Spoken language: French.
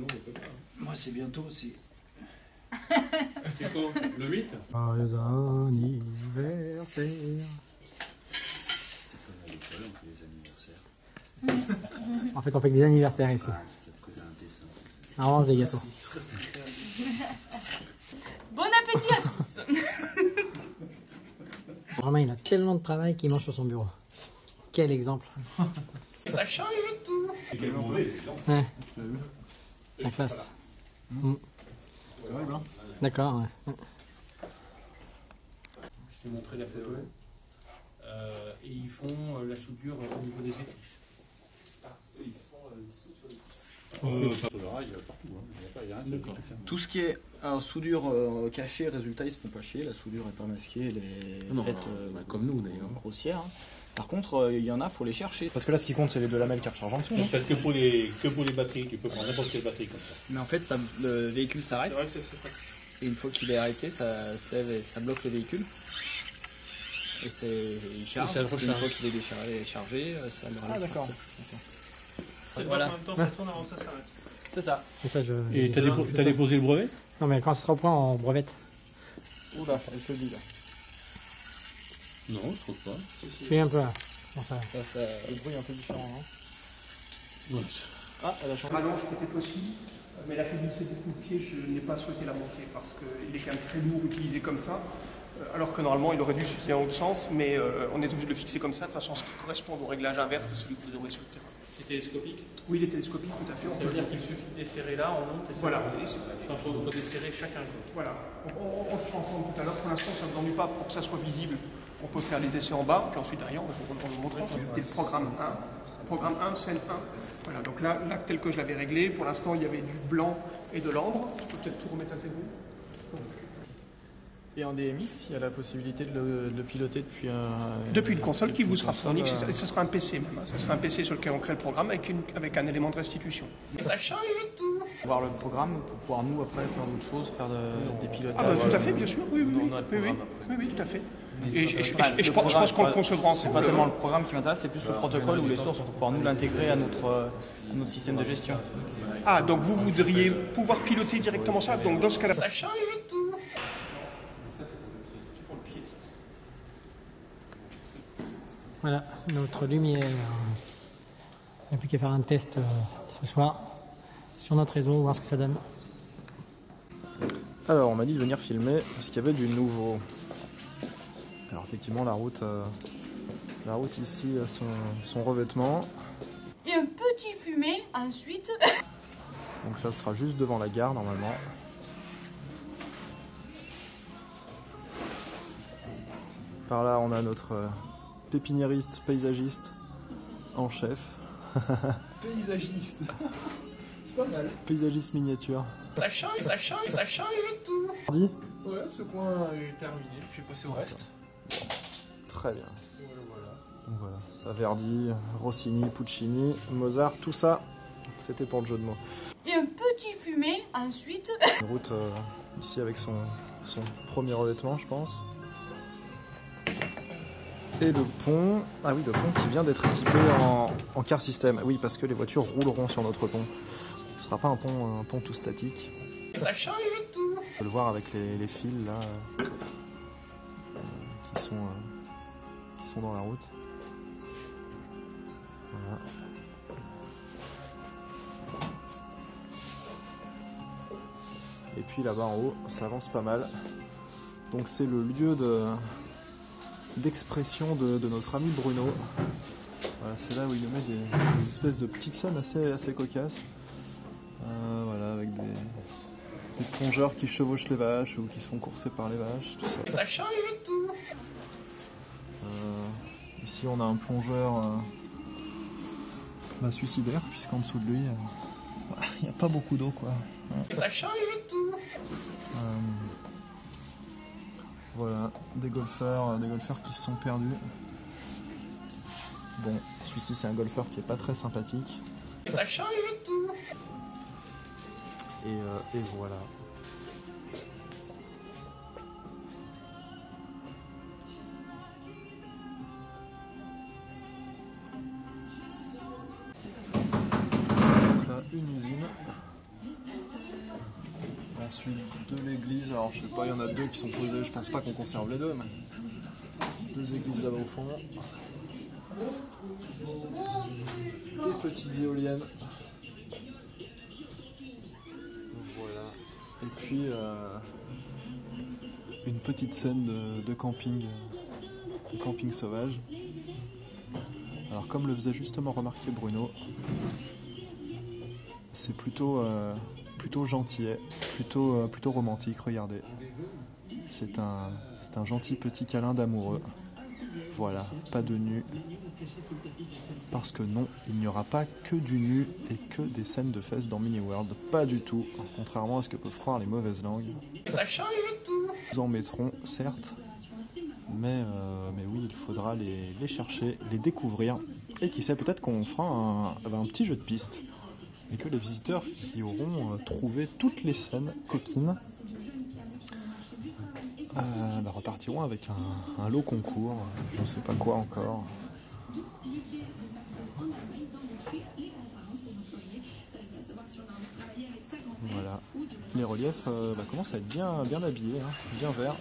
Non, on peut pas. Moi, c'est bientôt aussi. C'est quoi? Le 8? Joyeux anniversaire. C'est comme à l'école, on fait les anniversaires. En fait, on fait que des anniversaires ici. Ah, j'ai peut-être côté un dessin. On mange des gâteaux. Bon appétit à tous. Vraiment, il a tellement de travail qu'il mange sur son bureau. Quel exemple. Ça change tout. C'est quel mauvais exemple? Ouais. La classe. D'accord, ouais. Je t'ai montré la photo. Et ils font la soudure au niveau des éclisses. Ah, eux, ils font des soudures sur les rails partout. Il n'y a rien de Tout ce qui est soudure cachée, résultat, ils se font pas chier. La soudure est pas masquée, elle est faite comme nous d'ailleurs. grossière. Hein. Par contre, il y en a, faut les chercher. Parce que là, ce qui compte, c'est les deux lamelles qui rechargent en dessous. En fait, que pour les batteries, tu peux prendre n'importe quelle batterie comme ça. Mais en fait, le véhicule s'arrête. C'est vrai que c'est ça. Et une fois qu'il est arrêté, ça se lève et ça bloque le véhicule. Et il charge. Et Une fois qu'il est chargé, ça le relève. Ah, d'accord. Voilà. En même temps, ça tourne avant que ça s'arrête. C'est ça. Et ça, je... Et t'as déposé le brevet? Non, mais quand ça sera au point, on brevette. Oula, elle se dit là. Non, je trouve pas. Oui, un peu là. Bon, ça... Le bruit est un peu différent, non? Ouais. Ah, elle a changé. Rallonge était possible, mais la faiblesse des coups de pied, je n'ai pas souhaité la monter parce qu'il est quand même très lourd utilisé comme ça, alors que normalement il aurait dû suffire en haut de sens, mais on est obligé de le fixer comme ça, de façon à ce qu'il corresponde au réglage inverse de celui que vous aurez sur le terrain. C'est télescopique? Oui, il est télescopique, tout à fait. Ça veut dire qu'il suffit de desserrer là, on monte et ça. Voilà. Il faut desserrer chacun. Voilà. On le fera ensemble tout à l'heure. Pour l'instant, ça ne vous ennuie pas pour que ça soit visible. On peut faire les essais en bas, puis ensuite derrière, on vous montrera. C'était le programme 1. Programme 1, scène 1. Voilà, donc là, tel que je l'avais réglé, pour l'instant, il y avait du blanc et de l'ambre. Je peux peut-être tout remettre à zéro. Et en DMX, il y a la possibilité de le piloter depuis une console qui vous sera fournie. Et ce sera un PC même. Hein. Ce sera un PC sur lequel on crée le programme avec un élément de restitution. Ça change tout. Voir le programme pour pouvoir nous après faire d'autres choses, faire des pilotages. Ah bah tout à fait, bien sûr. Oui, tout à fait. Et je pense qu'on le concevra ensemble. C'est pas tellement le programme qui m'intéresse, c'est plus le protocole ou les sources pour pouvoir nous l'intégrer à notre système de gestion. Ah, donc vous voudriez pouvoir piloter directement ça. Donc dans ce cas-là, Ça change tout. Voilà, notre lumière. Il n'y a plus qu'à faire un test ce soir sur notre réseau, voir ce que ça donne. Alors, on m'a dit de venir filmer parce qu'il y avait du nouveau. Alors, effectivement, la route ici a son revêtement. Et un petit fumet ensuite. Donc, ça sera juste devant la gare normalement. Par là, on a notre pépiniériste, paysagiste en chef. Paysagiste. C'est pas mal. Paysagiste miniature. Ça change tout. Dis. Ouais, ce coin est terminé. Je vais passer au reste. Très bien. Voilà. Donc voilà, ça Verdi, Rossini, Puccini, Mozart, tout ça, c'était pour le jeu de mots. Et un petit fumet ensuite. Une route ici avec son premier revêtement, je pense. Et le pont, ah oui, le pont qui vient d'être équipé en car system. Oui, parce que les voitures rouleront sur notre pont. Ce ne sera pas un pont tout statique. Ça change tout. On peut le voir avec les fils là qui sont dans la route. Voilà. Et puis là-bas en haut, ça avance pas mal. Donc c'est le lieu d'expression de notre ami Bruno. Voilà, c'est là où il met des espèces de petites scènes assez cocasses. Voilà, avec des plongeurs qui chevauchent les vaches ou qui se font courser par les vaches, tout ça. Ça change tout. Ici on a un plongeur suicidaire, puisqu'en dessous de lui, il n'y a pas beaucoup d'eau quoi. Ça change tout. Voilà, des golfeurs qui se sont perdus. Bon, celui-ci c'est un golfeur qui est pas très sympathique. Ça change tout. Et voilà. Donc là, une usine. Ensuite de l'église, alors je sais pas, il y en a 2 qui sont posées, je pense pas qu'on conserve les 2, mais 2 églises là-bas au fond. Des petites éoliennes. Voilà. Et puis une petite scène de camping sauvage. Alors comme le faisait justement remarquer Bruno, c'est plutôt gentillet, plutôt romantique, regardez. C'est un gentil petit câlin d'amoureux. Voilà, pas de nu. Parce que non, il n'y aura pas que du nu et que des scènes de fesses dans Mini-World. Pas du tout, contrairement à ce que peuvent croire les mauvaises langues. Ça change tout. Nous en mettrons, certes, mais oui, il faudra les chercher, les découvrir. Et qui sait, peut-être qu'on fera un petit jeu de piste. Et que les visiteurs qui auront trouvé toutes les scènes coquines repartiront avec un lot concours, je ne sais pas quoi encore. Voilà. Les reliefs commencent à être bien habillés, hein, bien verts.